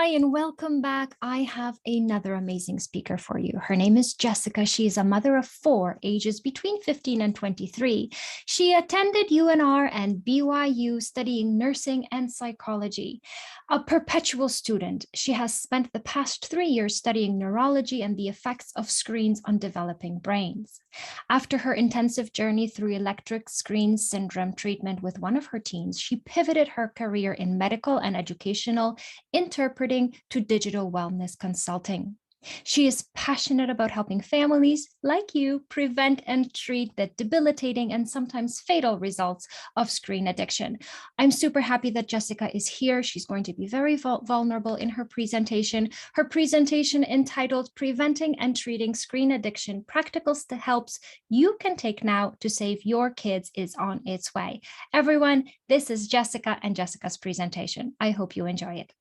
Hi, and welcome back. I have another amazing speaker for you. Her name is Jessica. She is a mother of 4, ages between 15 and 23. She attended UNR and BYU studying nursing and psychology. A perpetual student, she has spent the past 3 years studying neurology and the effects of screens on developing brains. After her intensive journey through electric screen syndrome treatment with one of her teens, she pivoted her career in medical and educational interpreting to digital wellness consulting. She is passionate about helping families like you prevent and treat the debilitating and sometimes fatal results of screen addiction. I'm super happy that Jessica is here. She's going to be very vulnerable in her presentation. Her presentation entitled Preventing and Treating Screen Addiction, Practical Helps You Can Take Now to Save Your Kids is on its way. Everyone, this is Jessica and Jessica's presentation. I hope you enjoy it.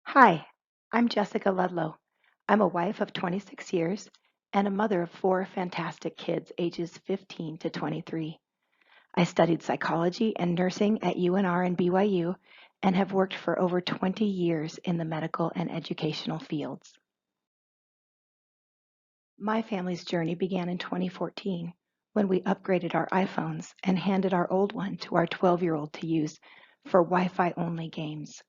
Hi, I'm Jessica Ludlow. I'm a wife of 26 years and a mother of 4 fantastic kids ages 15 to 23. I studied psychology and nursing at UNR and BYU and have worked for over 20 years in the medical and educational fields. My family's journey began in 2014 when we upgraded our iPhones and handed our old one to our 12-year-old to use for Wi-Fi only games.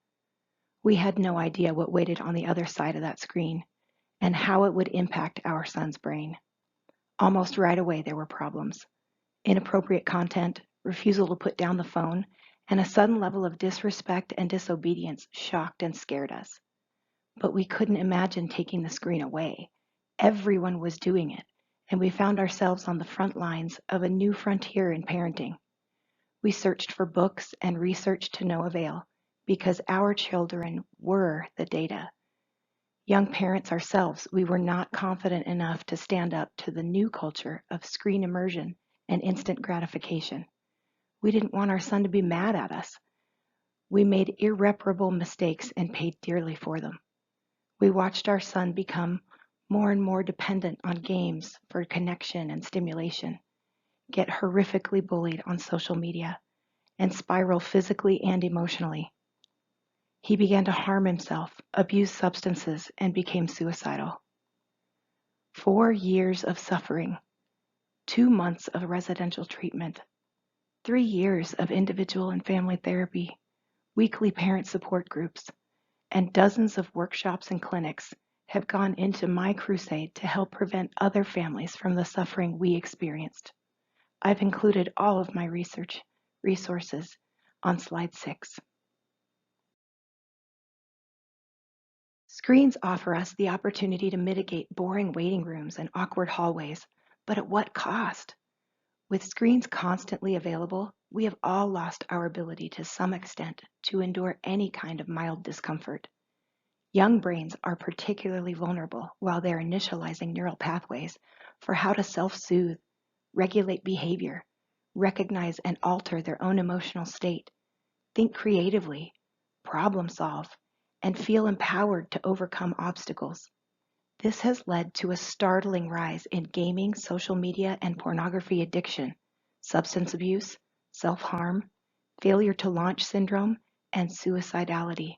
We had no idea what waited on the other side of that screen and how it would impact our son's brain. Almost right away, there were problems. Inappropriate content, refusal to put down the phone, and a sudden level of disrespect and disobedience shocked and scared us. But we couldn't imagine taking the screen away. Everyone was doing it, and we found ourselves on the front lines of a new frontier in parenting. We searched for books and research to no avail, because our children were the data. Young parents ourselves, we were not confident enough to stand up to the new culture of screen immersion and instant gratification. We didn't want our son to be mad at us. We made irreparable mistakes and paid dearly for them. We watched our son become more and more dependent on games for connection and stimulation, get horrifically bullied on social media, and spiral physically and emotionally. He began to harm himself, abuse substances, and became suicidal. 4 years of suffering, 2 months of residential treatment, 3 years of individual and family therapy, weekly parent support groups, and dozens of workshops and clinics have gone into my crusade to help prevent other families from the suffering we experienced. I've included all of my research resources on slide 6. Screens offer us the opportunity to mitigate boring waiting rooms and awkward hallways, but at what cost? With screens constantly available, we have all lost our ability to some extent to endure any kind of mild discomfort. Young brains are particularly vulnerable while they're initializing neural pathways for how to self-soothe, regulate behavior, recognize and alter their own emotional state, think creatively, problem solve, and feel empowered to overcome obstacles. This has led to a startling rise in gaming, social media, and pornography addiction, substance abuse, self-harm, failure to launch syndrome, and suicidality.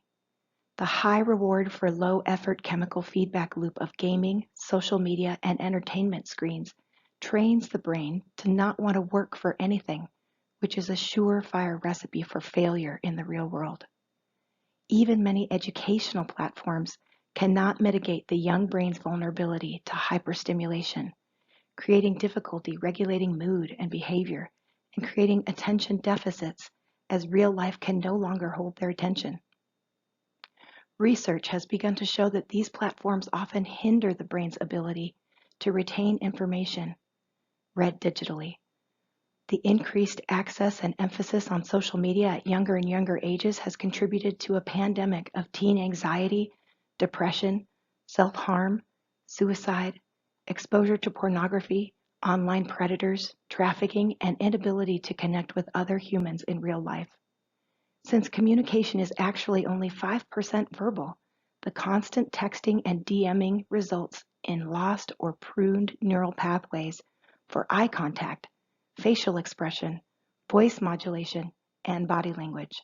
The high reward for low effort chemical feedback loop of gaming, social media, and entertainment screens trains the brain to not want to work for anything, which is a surefire recipe for failure in the real world. Even many educational platforms cannot mitigate the young brain's vulnerability to hyperstimulation, creating difficulty regulating mood and behavior, and creating attention deficits as real life can no longer hold their attention. Research has begun to show that these platforms often hinder the brain's ability to retain information read digitally. The increased access and emphasis on social media at younger and younger ages has contributed to a pandemic of teen anxiety, depression, self-harm, suicide, exposure to pornography, online predators, trafficking, and inability to connect with other humans in real life. Since communication is actually only 5% verbal, the constant texting and DMing results in lost or pruned neural pathways for eye contact, facial expression, voice modulation, and body language.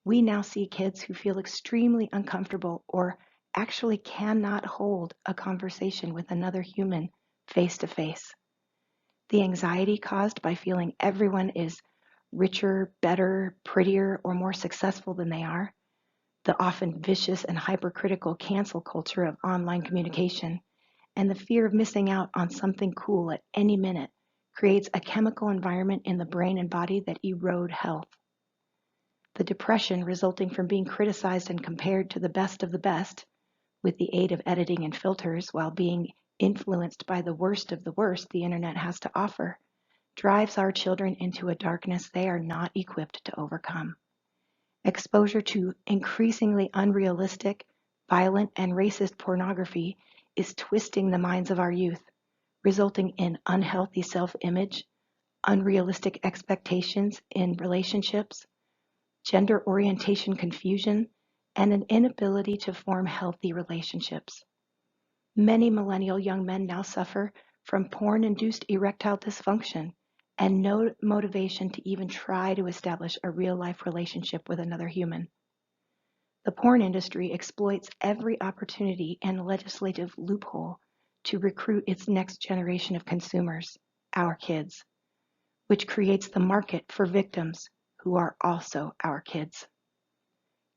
We now see kids who feel extremely uncomfortable or actually cannot hold a conversation with another human face to face. The anxiety caused by feeling everyone is richer, better, prettier, or more successful than they are, the often vicious and hypercritical cancel culture of online communication, and the fear of missing out on something cool at any minute creates a chemical environment in the brain and body that erode health. The depression resulting from being criticized and compared to the best of the best, with the aid of editing and filters while being influenced by the worst of the worst the internet has to offer, drives our children into a darkness they are not equipped to overcome. Exposure to increasingly unrealistic, violent, and racist pornography is twisting the minds of our youth, resulting in unhealthy self-image, unrealistic expectations in relationships, gender orientation confusion, and an inability to form healthy relationships. Many millennial young men now suffer from porn-induced erectile dysfunction and no motivation to even try to establish a real-life relationship with another human. The porn industry exploits every opportunity and legislative loophole to recruit its next generation of consumers, our kids, which creates the market for victims who are also our kids.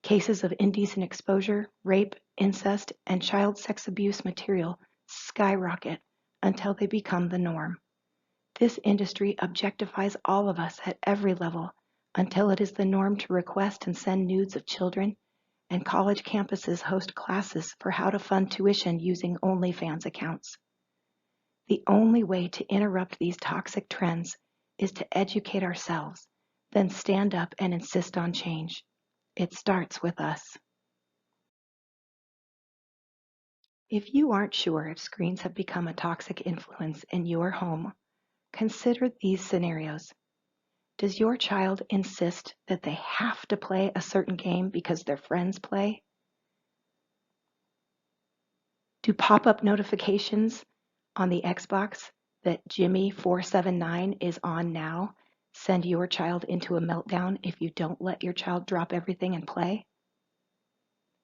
Cases of indecent exposure, rape, incest, and child sex abuse material skyrocket until they become the norm. This industry objectifies all of us at every level until it is the norm to request and send nudes of children, and college campuses host classes for how to fund tuition using OnlyFans accounts. The only way to interrupt these toxic trends is to educate ourselves, then stand up and insist on change. It starts with us. If you aren't sure if screens have become a toxic influence in your home, consider these scenarios. Does your child insist that they have to play a certain game because their friends play? Do pop-up notifications on the Xbox that Jimmy479 is on now send your child into a meltdown if you don't let your child drop everything and play?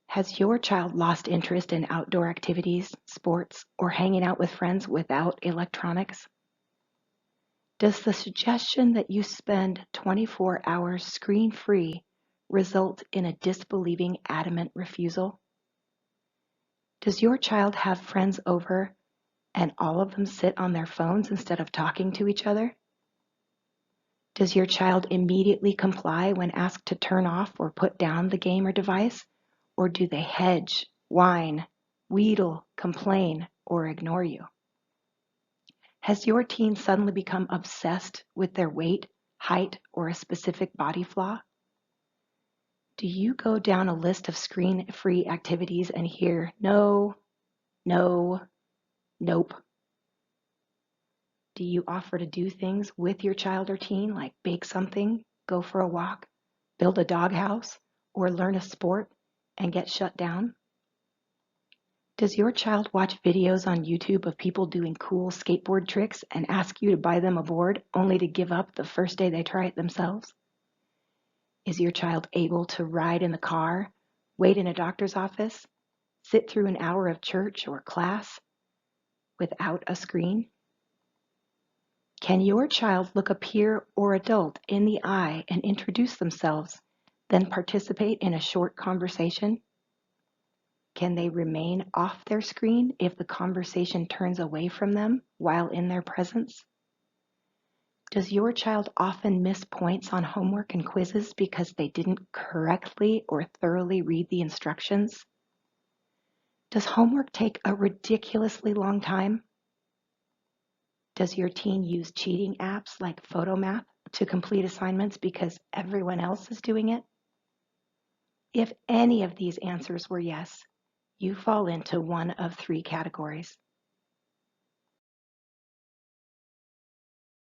Has your child lost interest in outdoor activities, sports, or hanging out with friends without electronics? Does the suggestion that you spend 24 hours screen-free result in a disbelieving, adamant refusal? Does your child have friends over and all of them sit on their phones instead of talking to each other? Does your child immediately comply when asked to turn off or put down the game or device? Or do they hedge, whine, wheedle, complain, or ignore you? Has your teen suddenly become obsessed with their weight, height, or a specific body flaw? Do you go down a list of screen-free activities and hear no, no, nope? Do you offer to do things with your child or teen like bake something, go for a walk, build a doghouse, or learn a sport and get shut down? Does your child watch videos on YouTube of people doing cool skateboard tricks and ask you to buy them a board only to give up the first day they try it themselves? Is your child able to ride in the car, wait in a doctor's office, sit through an hour of church or class without a screen? Can your child look a peer or adult in the eye and introduce themselves, then participate in a short conversation? Can they remain off their screen if the conversation turns away from them while in their presence? Does your child often miss points on homework and quizzes because they didn't correctly or thoroughly read the instructions? Does homework take a ridiculously long time? Does your teen use cheating apps like PhotoMath to complete assignments because everyone else is doing it? If any of these answers were yes, you fall into one of three categories.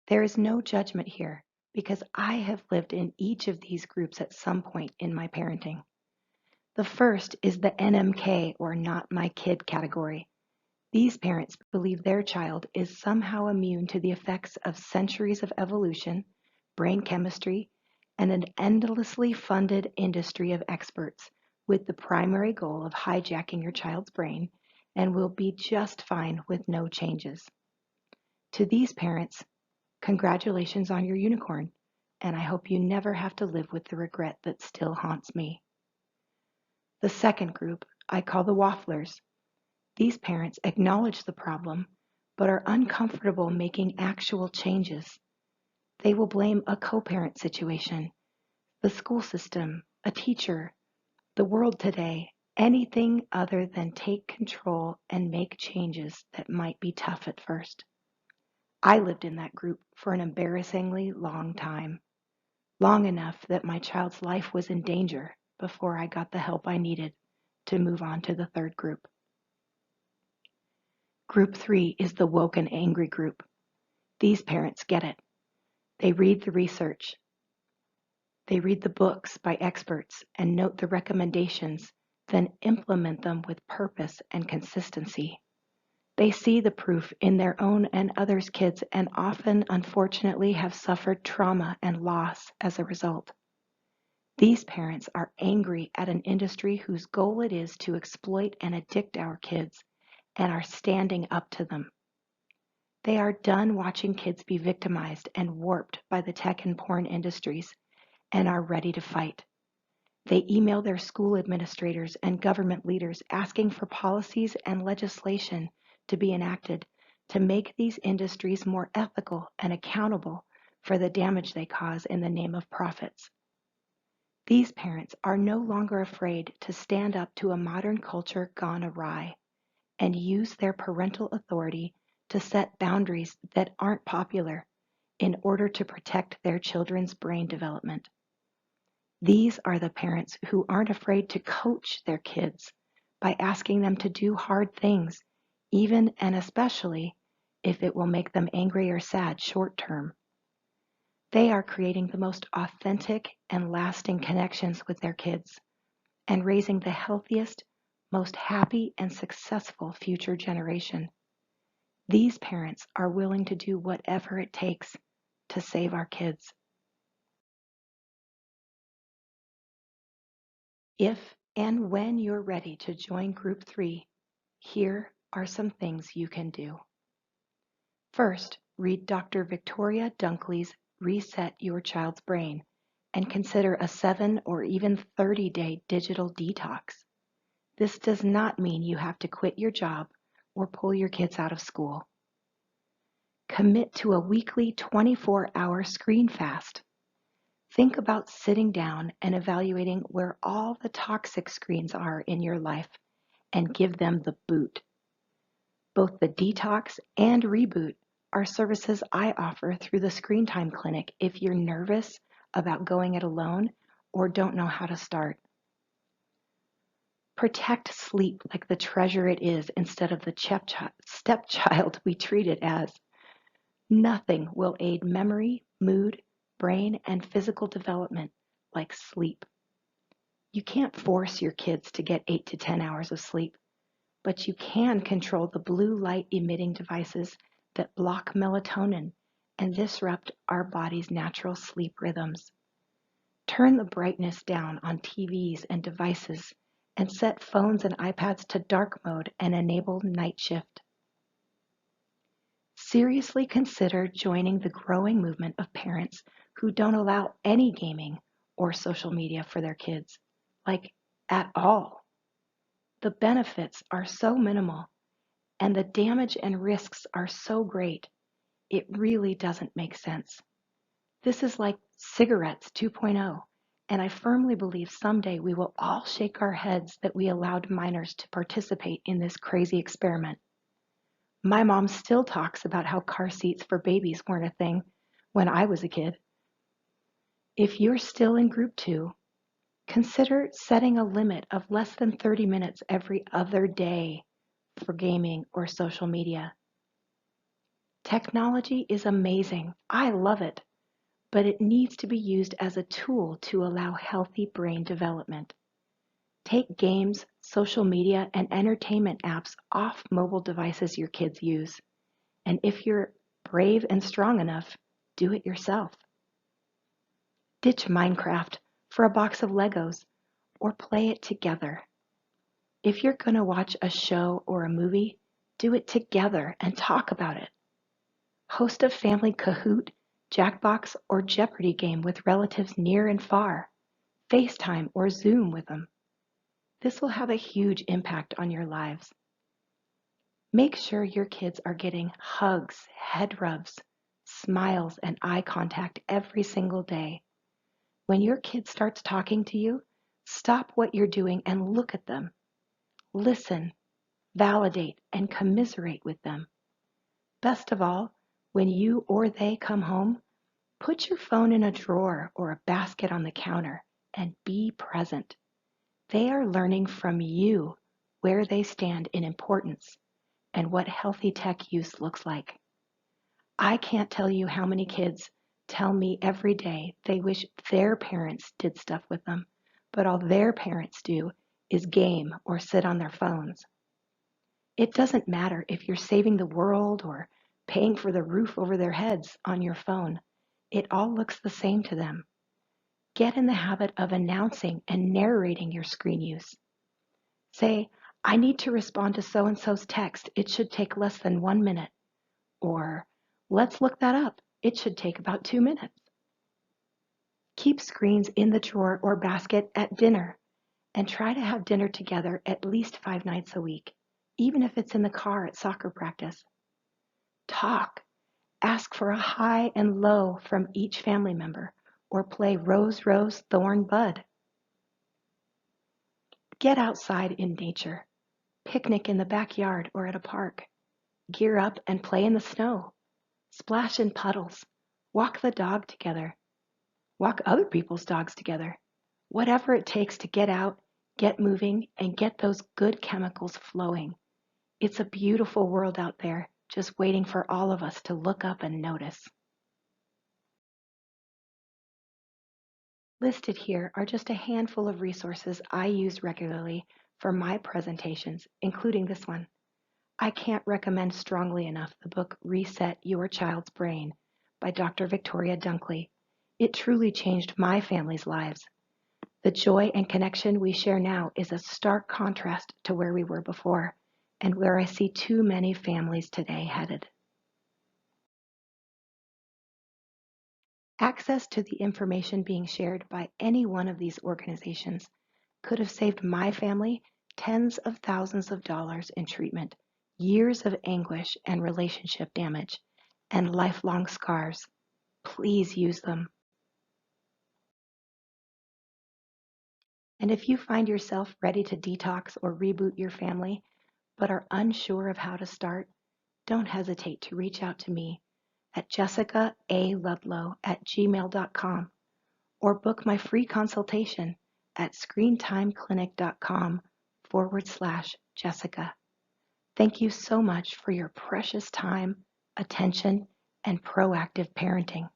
There is no judgment here because I have lived in each of these groups at some point in my parenting. The first is the NMK or not my kid category. These parents believe their child is somehow immune to the effects of centuries of evolution, brain chemistry, and an endlessly funded industry of experts with the primary goal of hijacking your child's brain and will be just fine with no changes. To these parents, congratulations on your unicorn, and I hope you never have to live with the regret that still haunts me. The second group I call the wafflers. These parents acknowledge the problem, but are uncomfortable making actual changes. They will blame a co-parent situation, the school system, a teacher, the world today, anything other than take control and make changes that might be tough at first. I lived in that group for an embarrassingly long time, long enough that my child's life was in danger before I got the help I needed to move on to the third group. Group 3 is the woke and angry group. These parents get it. They read the research. They read the books by experts and note the recommendations, then implement them with purpose and consistency. They see the proof in their own and others' kids and often, unfortunately, have suffered trauma and loss as a result. These parents are angry at an industry whose goal it is to exploit and addict our kids and are standing up to them. They are done watching kids be victimized and warped by the tech and porn industries and are ready to fight. They email their school administrators and government leaders asking for policies and legislation to be enacted to make these industries more ethical and accountable for the damage they cause in the name of profits. These parents are no longer afraid to stand up to a modern culture gone awry and use their parental authority to set boundaries that aren't popular in order to protect their children's brain development. These are the parents who aren't afraid to coach their kids by asking them to do hard things, even and especially if it will make them angry or sad short term. They are creating the most authentic and lasting connections with their kids and raising the healthiest, most happy and successful future generation. These parents are willing to do whatever it takes to save our kids. If and when you're ready to join Group 3, here are some things you can do. First, read Dr. Victoria Dunkley's Reset Your Child's Brain and consider a 7 or even 30-day digital detox. This does not mean you have to quit your job or pull your kids out of school. Commit to a weekly 24-hour screen fast. Think about sitting down and evaluating where all the toxic screens are in your life and give them the boot. Both the detox and reboot are services I offer through the Screen Time Clinic if you're nervous about going it alone or don't know how to start. Protect sleep like the treasure it is instead of the stepchild we treat it as. Nothing will aid memory, mood, brain, and physical development like sleep. You can't force your kids to get 8 to 10 hours of sleep, but you can control the blue light emitting devices that block melatonin and disrupt our body's natural sleep rhythms. Turn the brightness down on TVs and devices and set phones and iPads to dark mode and enable night shift. Seriously consider joining the growing movement of parents who don't allow any gaming or social media for their kids, like at all. The benefits are so minimal and the damage and risks are so great, it really doesn't make sense. This is like cigarettes 2.0, and I firmly believe someday we will all shake our heads that we allowed minors to participate in this crazy experiment. My mom still talks about how car seats for babies weren't a thing when I was a kid. If you're still in Group 2, consider setting a limit of less than 30 minutes every other day for gaming or social media. Technology is amazing. I love it, but it needs to be used as a tool to allow healthy brain development. Take games, social media, and entertainment apps off mobile devices your kids use. And if you're brave and strong enough, do it yourself. Ditch Minecraft for a box of Legos or play it together. If you're going to watch a show or a movie, do it together and talk about it. Host a family Kahoot, Jackbox, or Jeopardy game with relatives near and far. FaceTime or Zoom with them. This will have a huge impact on your lives. Make sure your kids are getting hugs, head rubs, smiles, and eye contact every single day. When your kid starts talking to you, stop what you're doing and look at them. Listen, validate, and commiserate with them. Best of all, when you or they come home, put your phone in a drawer or a basket on the counter and be present. They are learning from you where they stand in importance and what healthy tech use looks like. I can't tell you how many kids tell me every day they wish their parents did stuff with them, but all their parents do is game or sit on their phones. It doesn't matter if you're saving the world or paying for the roof over their heads on your phone. It all looks the same to them. Get in the habit of announcing and narrating your screen use. Say, I need to respond to so-and-so's text. It should take less than 1 minute. Or, let's look that up. It should take about 2 minutes. Keep screens in the drawer or basket at dinner and try to have dinner together at least 5 nights a week, even if it's in the car at soccer practice. Talk. Ask for a hi and low from each family member or play rose, rose, thorn, bud. Get outside in nature. Picnic in the backyard or at a park. Gear up and play in the snow. Splash in puddles. Walk the dog together. Walk other people's dogs together. Whatever it takes to get out, get moving, and get those good chemicals flowing. It's a beautiful world out there, just waiting for all of us to look up and notice. Listed here are just a handful of resources I use regularly for my presentations, including this one. I can't recommend strongly enough the book Reset Your Child's Brain by Dr. Victoria Dunkley. It truly changed my family's lives. The joy and connection we share now is a stark contrast to where we were before and where I see too many families today headed. Access to the information being shared by any one of these organizations could have saved my family tens of thousands of dollars in treatment, years of anguish and relationship damage, and lifelong scars. Please use them. And if you find yourself ready to detox or reboot your family, but are unsure of how to start, don't hesitate to reach out to me at jessicaludlow@gmail.com or book my free consultation at screentimeclinic.com/Jessica. Thank you so much for your precious time, attention, and proactive parenting.